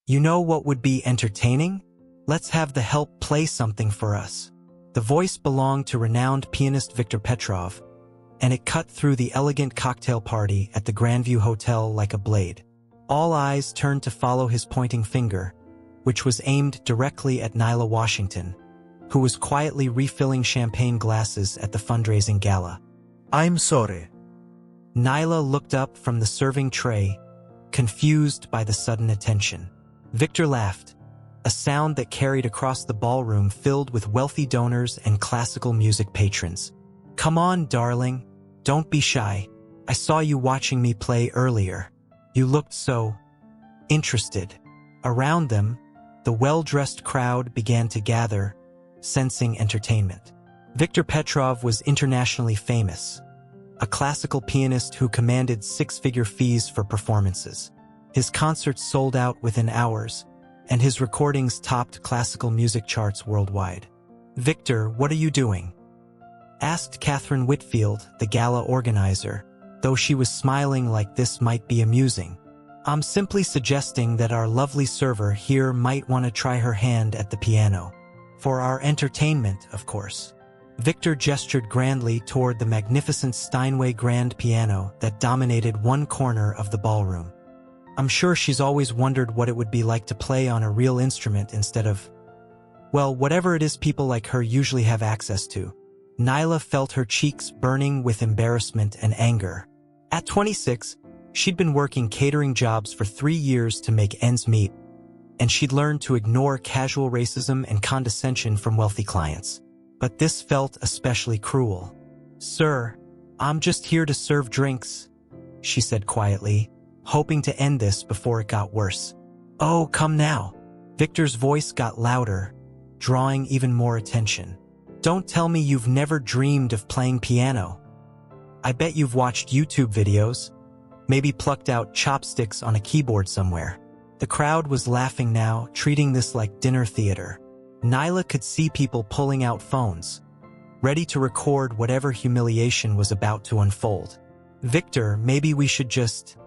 You know what would be entertaining? Let's have the help play something for us. The voice belonged to renowned pianist Viktor Petrov, and it cut through the elegant cocktail party at the Grandview Hotel like a blade. All eyes turned to follow his pointing finger, which was aimed directly at Nyla Washington, who was quietly refilling champagne glasses at the fundraising gala. I'm sorry. Nyla looked up from the serving tray, confused by the sudden attention. Viktor laughed, a sound that carried across the ballroom filled with wealthy donors and classical music patrons. Come on, darling. Don't be shy. I saw you watching me play earlier. You looked so interested. Around them, the well-dressed crowd began to gather, sensing entertainment. Viktor Petrov was internationally famous, a classical pianist who commanded six-figure fees for performances. His concerts sold out within hours, and his recordings topped classical music charts worldwide. "Victor, what are you doing?" asked Catherine Whitfield, the gala organizer, though she was smiling like this might be amusing. "I'm simply suggesting that our lovely server here might want to try her hand at the piano. For our entertainment, of course." Victor gestured grandly toward the magnificent Steinway grand piano that dominated one corner of the ballroom. "I'm sure she's always wondered what it would be like to play on a real instrument instead of, well, whatever it is people like her usually have access to." Nyla felt her cheeks burning with embarrassment and anger. At 26, she'd been working catering jobs for 3 years to make ends meet, and she'd learned to ignore casual racism and condescension from wealthy clients. But this felt especially cruel. "Sir, I'm just here to serve drinks," she said quietly, hoping to end this before it got worse. "Oh, come now." Victor's voice got louder, drawing even more attention. "Don't tell me you've never dreamed of playing piano. I bet you've watched YouTube videos, maybe plucked out chopsticks on a keyboard somewhere." The crowd was laughing now, treating this like dinner theater. Nyla could see people pulling out phones, ready to record whatever humiliation was about to unfold. "Victor, maybe we should just..."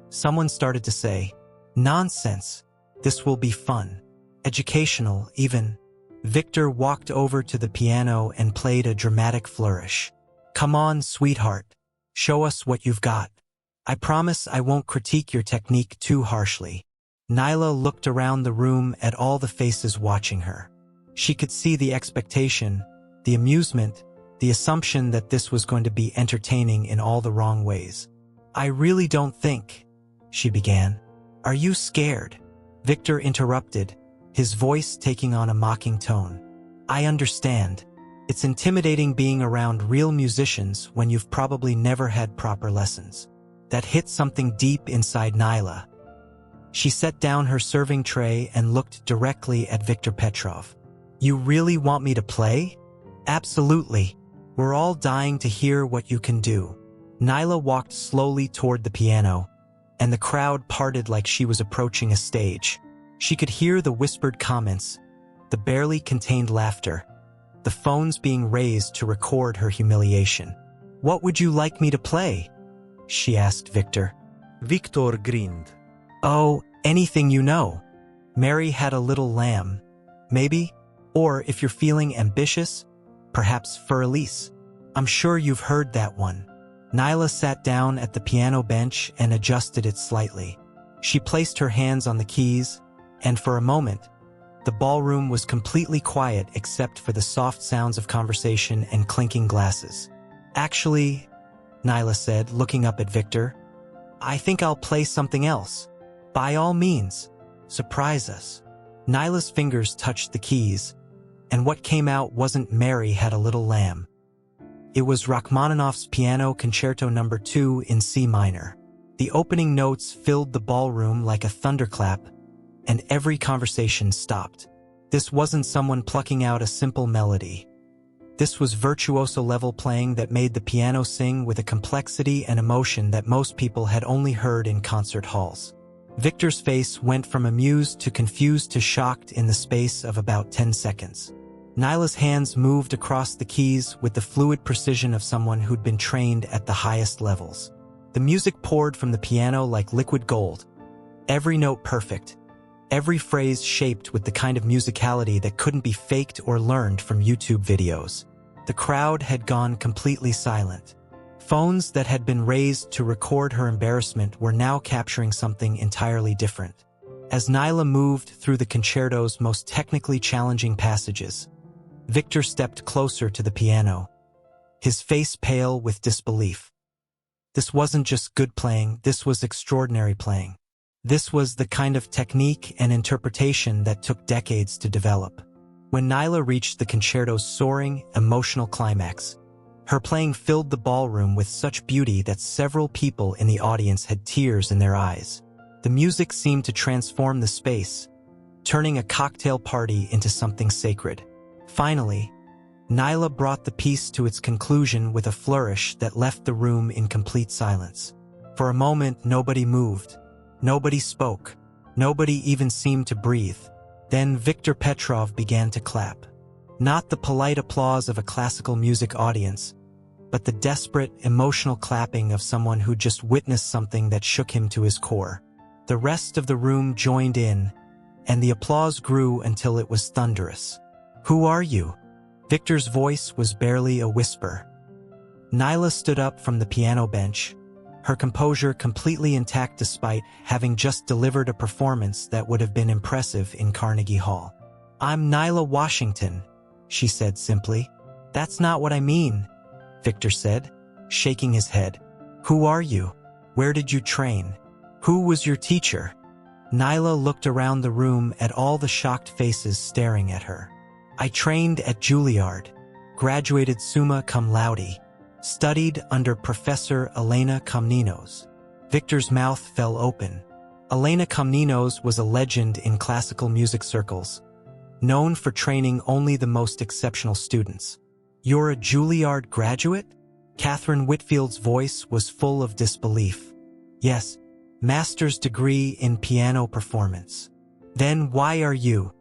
Someone started to say. "Nonsense. This will be fun. Educational, even." Victor walked over to the piano and played a dramatic flourish. "Come on, sweetheart. Show us what you've got. I promise I won't critique your technique too harshly." Nyla looked around the room at all the faces watching her. She could see the expectation, the amusement, the assumption that this was going to be entertaining in all the wrong ways. "I really don't think," she began. "Are you scared?" Victor interrupted, his voice taking on a mocking tone. "I understand. It's intimidating being around real musicians when you've probably never had proper lessons." That hit something deep inside Nyla. She set down her serving tray and looked directly at Viktor Petrov. "You really want me to play?" "Absolutely. We're all dying to hear what you can do." Nyla walked slowly toward the piano, and the crowd parted like she was approaching a stage. She could hear the whispered comments, the barely contained laughter, the phones being raised to record her humiliation. "What would you like me to play?" she asked Victor. Victor grinned. "Oh, anything you know. Mary Had a Little Lamb, maybe? Or if you're feeling ambitious, perhaps For Elise. I'm sure you've heard that one." Nyla sat down at the piano bench and adjusted it slightly. She placed her hands on the keys, and for a moment, the ballroom was completely quiet except for the soft sounds of conversation and clinking glasses. "Actually," Nyla said, looking up at Victor, "I think I'll play something else. By all means, surprise us." Nyla's fingers touched the keys, and what came out wasn't Mary Had a Little Lamb. It was Rachmaninoff's Piano Concerto No. 2 in C minor. The opening notes filled the ballroom like a thunderclap, and every conversation stopped. This wasn't someone plucking out a simple melody. This was virtuoso-level playing that made the piano sing with a complexity and emotion that most people had only heard in concert halls. Victor's face went from amused to confused to shocked in the space of about 10 seconds. Nyla's hands moved across the keys with the fluid precision of someone who'd been trained at the highest levels. The music poured from the piano like liquid gold, every note perfect, every phrase shaped with the kind of musicality that couldn't be faked or learned from YouTube videos. The crowd had gone completely silent. Phones that had been raised to record her embarrassment were now capturing something entirely different. As Nyla moved through the concerto's most technically challenging passages, Victor stepped closer to the piano, his face pale with disbelief. This wasn't just good playing, this was extraordinary playing. This was the kind of technique and interpretation that took decades to develop. When Nyla reached the concerto's soaring, emotional climax, her playing filled the ballroom with such beauty that several people in the audience had tears in their eyes. The music seemed to transform the space, turning a cocktail party into something sacred. Finally, Nyla brought the piece to its conclusion with a flourish that left the room in complete silence. For a moment, nobody moved. Nobody spoke. Nobody even seemed to breathe. Then Viktor Petrov began to clap. Not the polite applause of a classical music audience, but the desperate, emotional clapping of someone who just witnessed something that shook him to his core. The rest of the room joined in, and the applause grew until it was thunderous. "Who are you?" Victor's voice was barely a whisper. Nyla stood up from the piano bench, her composure completely intact despite having just delivered a performance that would have been impressive in Carnegie Hall. "I'm Nyla Washington," she said simply. "That's not what I mean," Victor said, shaking his head. "Who are you? Where did you train? Who was your teacher?" Nyla looked around the room at all the shocked faces staring at her. "I trained at Juilliard, graduated summa cum laude, studied under Professor Elena Komnenos." Victor's mouth fell open. Elena Komnenos was a legend in classical music circles, known for training only the most exceptional students. "You're a Juilliard graduate?" Catherine Whitfield's voice was full of disbelief. "Yes, master's degree in piano performance." "Then why are you?"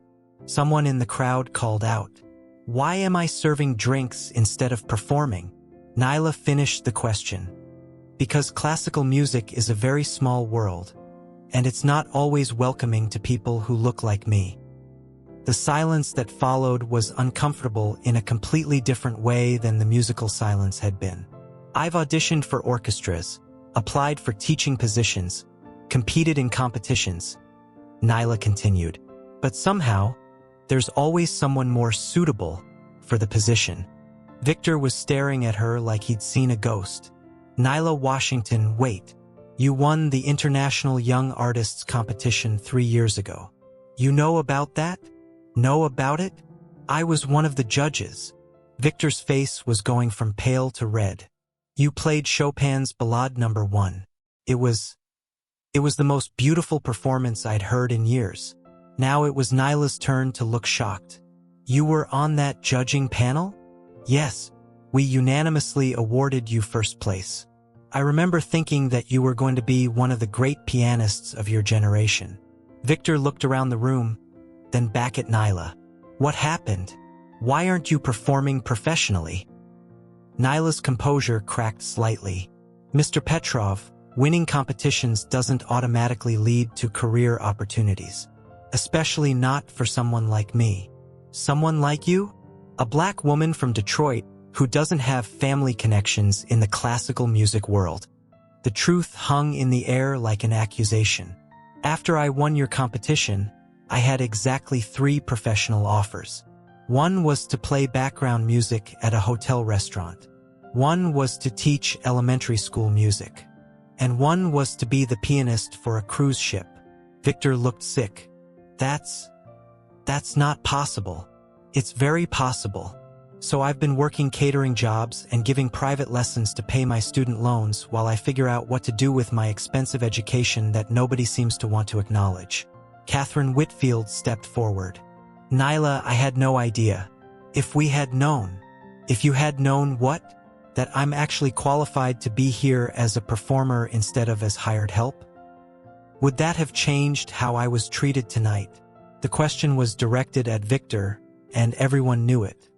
Someone in the crowd called out. "Why am I serving drinks instead of performing?" Nyla finished the question. "Because classical music is a very small world, and it's not always welcoming to people who look like me." The silence that followed was uncomfortable in a completely different way than the musical silence had been. "I've auditioned for orchestras, applied for teaching positions, competed in competitions," Nyla continued. "But somehow, there's always someone more suitable for the position." Victor was staring at her like he'd seen a ghost. "Nyla Washington, wait. You won the International Young Artists Competition 3 years ago. You know about that? Know about it? I was one of the judges." Victor's face was going from pale to red. "You played Chopin's Ballade No. 1. It was the most beautiful performance I'd heard in years." Now it was Nyla's turn to look shocked. "You were on that judging panel?" "Yes, we unanimously awarded you first place. I remember thinking that you were going to be one of the great pianists of your generation." Victor looked around the room, then back at Nyla. "What happened? Why aren't you performing professionally?" Nyla's composure cracked slightly. "Mr. Petrov, winning competitions doesn't automatically lead to career opportunities. Especially not for someone like me." "Someone like you?" "A black woman from Detroit who doesn't have family connections in the classical music world." The truth hung in the air like an accusation. "After I won your competition, I had exactly 3 professional offers. One was to play background music at a hotel restaurant. One was to teach elementary school music. And one was to be the pianist for a cruise ship." Victor looked sick. That's not possible." "It's very possible. So I've been working catering jobs and giving private lessons to pay my student loans while I figure out what to do with my expensive education that nobody seems to want to acknowledge." Catherine Whitfield stepped forward. "Nyla, I had no idea. If we had known." "If you had known what? That I'm actually qualified to be here as a performer instead of as hired help? Would that have changed how I was treated tonight?" The question was directed at Victor, and everyone knew it.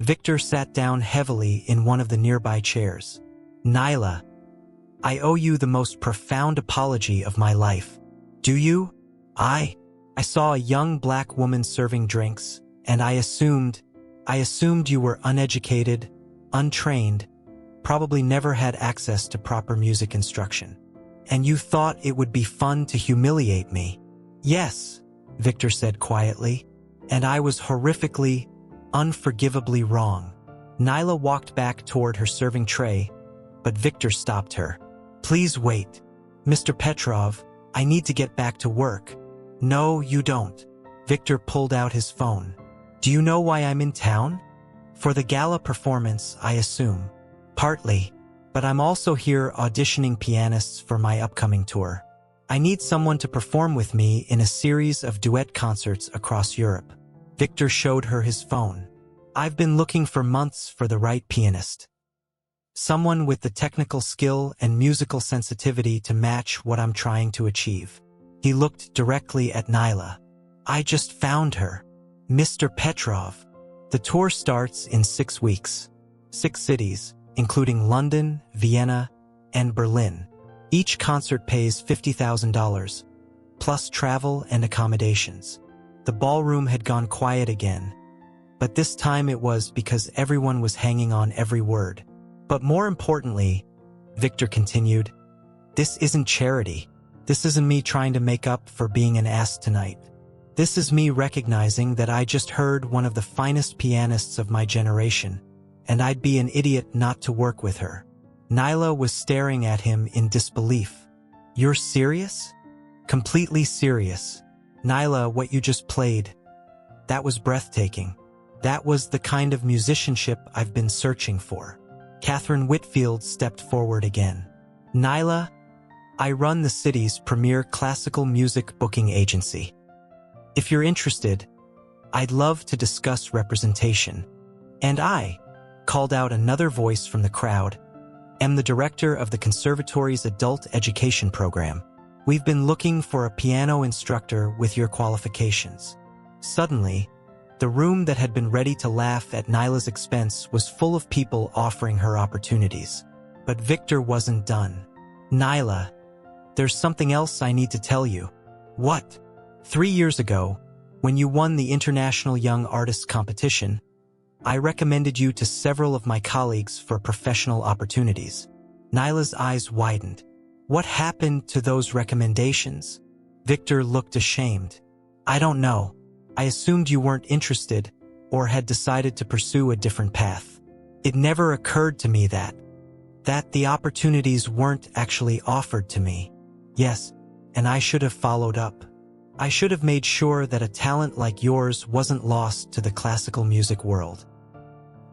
Victor sat down heavily in one of the nearby chairs. "Nyla, I owe you the most profound apology of my life." "Do you?" I I saw a young black woman serving drinks, and I assumed you were uneducated, untrained, probably never had access to proper music instruction. And you thought it would be fun to humiliate me. Yes, Victor said quietly, and I was horrifically, unforgivably wrong. Nyla walked back toward her serving tray, but Victor stopped her. Please wait. Mr. Petrov, I need to get back to work. No, you don't. Victor pulled out his phone. Do you know why I'm in town? For the gala performance, I assume. Partly, but I'm also here auditioning pianists for my upcoming tour. I need someone to perform with me in a series of duet concerts across Europe. Victor showed her his phone. I've been looking for months for the right pianist. Someone with the technical skill and musical sensitivity to match what I'm trying to achieve. He looked directly at Nyla. I just found her. Mr. Petrov. The tour starts in 6 weeks. 6 cities, including London, Vienna, and Berlin. Each concert pays $50,000, plus travel and accommodations. The ballroom had gone quiet again, but this time it was because everyone was hanging on every word. But more importantly, Victor continued, this isn't charity. This isn't me trying to make up for being an ass tonight. This is me recognizing that I just heard one of the finest pianists of my generation, and I'd be an idiot not to work with her. Nyla was staring at him in disbelief. You're serious? Completely serious. Nyla, what you just played, that was breathtaking. That was the kind of musicianship I've been searching for. Catherine Whitfield stepped forward again. Nyla, I run the city's premier classical music booking agency. If you're interested, I'd love to discuss representation. And I, called out another voice from the crowd, am the director of the conservatory's adult education program. We've been looking for a piano instructor with your qualifications. Suddenly, the room that had been ready to laugh at Nyla's expense was full of people offering her opportunities. But Victor wasn't done. Nyla, there's something else I need to tell you. What? 3 years ago, when you won the International Young Artists Competition, I recommended you to several of my colleagues for professional opportunities. Nyla's eyes widened. What happened to those recommendations? Victor looked ashamed. I don't know. I assumed you weren't interested or had decided to pursue a different path. It never occurred to me that the opportunities weren't actually offered to me. Yes, and I should have followed up. I should have made sure that a talent like yours wasn't lost to the classical music world.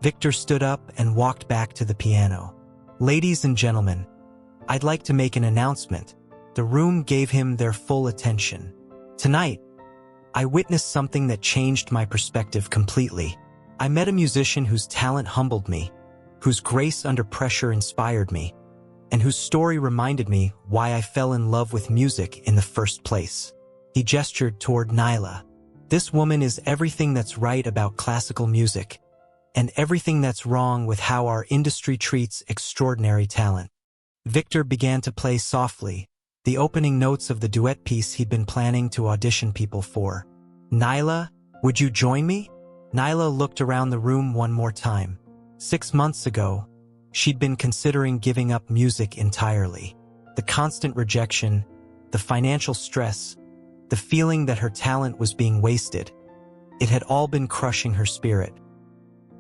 Victor stood up and walked back to the piano. Ladies and gentlemen, I'd like to make an announcement. The room gave him their full attention. Tonight, I witnessed something that changed my perspective completely. I met a musician whose talent humbled me, whose grace under pressure inspired me, and whose story reminded me why I fell in love with music in the first place. He gestured toward Nyla. This woman is everything that's right about classical music, and everything that's wrong with how our industry treats extraordinary talent. Victor began to play softly, the opening notes of the duet piece he'd been planning to audition people for. Nyla, would you join me? Nyla looked around the room one more time. 6 months ago, she'd been considering giving up music entirely. The constant rejection, the financial stress, the feeling that her talent was being wasted. It had all been crushing her spirit.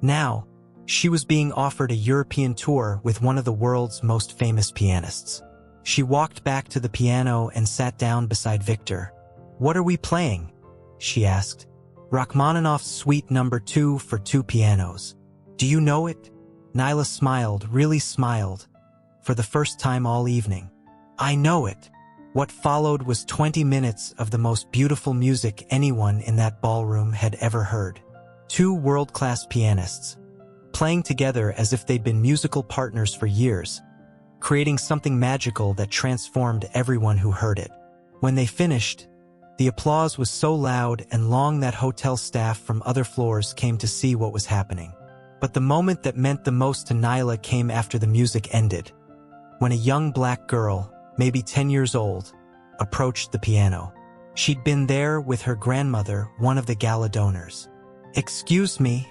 Now, she was being offered a European tour with one of the world's most famous pianists. She walked back to the piano and sat down beside Victor. What are we playing? She asked. Rachmaninoff's Suite No. 2 for 2 pianos. Do you know it? Nyla smiled, really smiled, for the first time all evening. I know it. What followed was 20 minutes of the most beautiful music anyone in that ballroom had ever heard. 2 world-class pianists, playing together as if they'd been musical partners for years, creating something magical that transformed everyone who heard it. When they finished, the applause was so loud and long that hotel staff from other floors came to see what was happening. But the moment that meant the most to Nyla came after the music ended, when a young black girl, maybe 10 years old, approached the piano. She'd been there with her grandmother, one of the gala donors. "Excuse me,"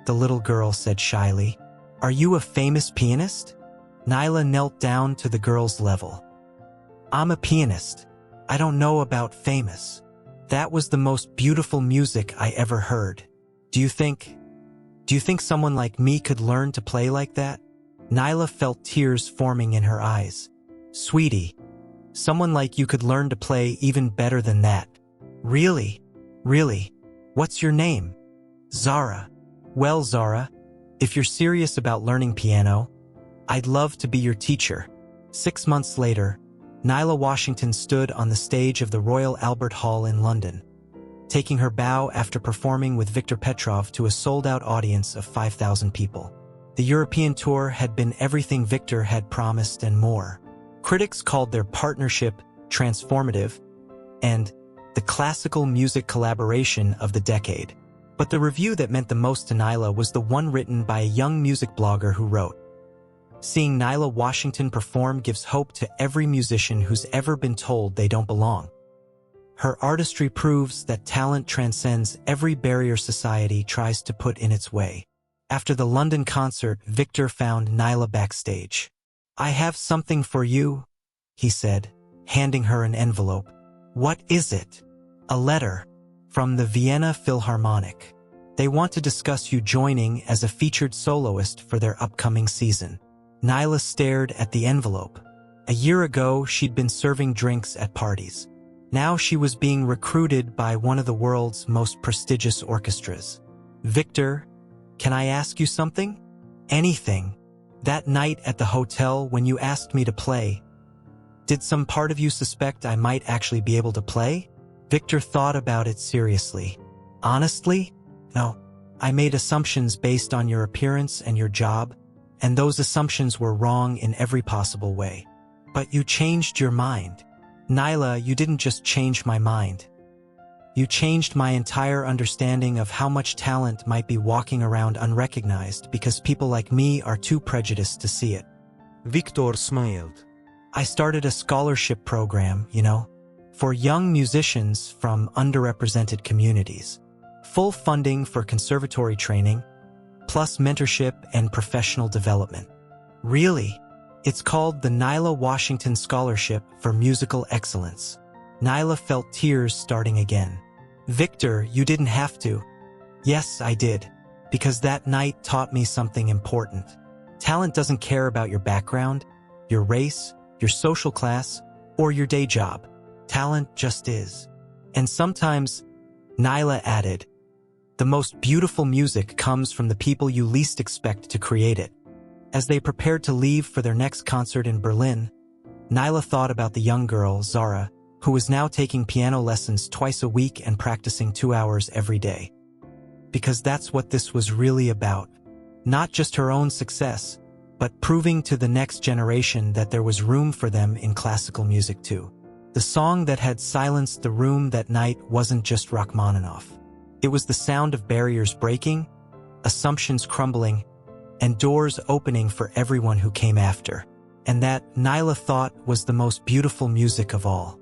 the little girl said shyly. "Are you a famous pianist?" Nyla knelt down to the girl's level. "I'm a pianist. I don't know about famous. That was the most beautiful music I ever heard. Do you think someone like me could learn to play like that?" Nyla felt tears forming in her eyes. "Sweetie, someone like you could learn to play even better than that." Really? Really? What's your name?" "Zara." "Well, Zara, if you're serious about learning piano, I'd love to be your teacher." 6 months later, Nyla Washington stood on the stage of the Royal Albert Hall in London, taking her bow after performing with Viktor Petrov to a sold-out audience of 5,000 people. The European tour had been everything Viktor had promised and more. Critics called their partnership transformative and the classical music collaboration of the decade. But the review that meant the most to Nyla was the one written by a young music blogger who wrote, "Seeing Nyla Washington perform gives hope to every musician who's ever been told they don't belong. Her artistry proves that talent transcends every barrier society tries to put in its way." After the London concert, Viktor found Nyla backstage. "I have something for you," he said, handing her an envelope. "What is it?" "A letter from the Vienna Philharmonic. They want to discuss you joining as a featured soloist for their upcoming season." Nyla stared at the envelope. A year ago, she'd been serving drinks at parties. Now she was being recruited by one of the world's most prestigious orchestras. "Viktor, can I ask you something?" "Anything. That night at the hotel when you asked me to play, did some part of you suspect I might actually be able to play?" Viktor thought about it seriously. "Honestly? No. I made assumptions based on your appearance and your job, and those assumptions were wrong in every possible way. But you changed your mind." "Nyla, you didn't just change my mind. You changed my entire understanding of how much talent might be walking around unrecognized because people like me are too prejudiced to see it." Viktor smiled. "I started a scholarship program, for young musicians from underrepresented communities. Full funding for conservatory training, plus mentorship and professional development." "Really?" "It's called the Nyla Washington Scholarship for Musical Excellence." Nyla felt tears starting again. "Viktor, you didn't have to." "Yes, I did, because that night taught me something important. Talent doesn't care about your background, your race, your social class, or your day job. Talent just is. And sometimes," Nyla added, "the most beautiful music comes from the people you least expect to create it." As they prepared to leave for their next concert in Berlin, Nyla thought about the young girl, Zara, who was now taking piano lessons twice a week and practicing 2 hours every day. Because that's what this was really about. Not just her own success, but proving to the next generation that there was room for them in classical music too. The song that had silenced the room that night wasn't just Rachmaninoff. It was the sound of barriers breaking, assumptions crumbling, and doors opening for everyone who came after. And that, Nyla thought, was the most beautiful music of all.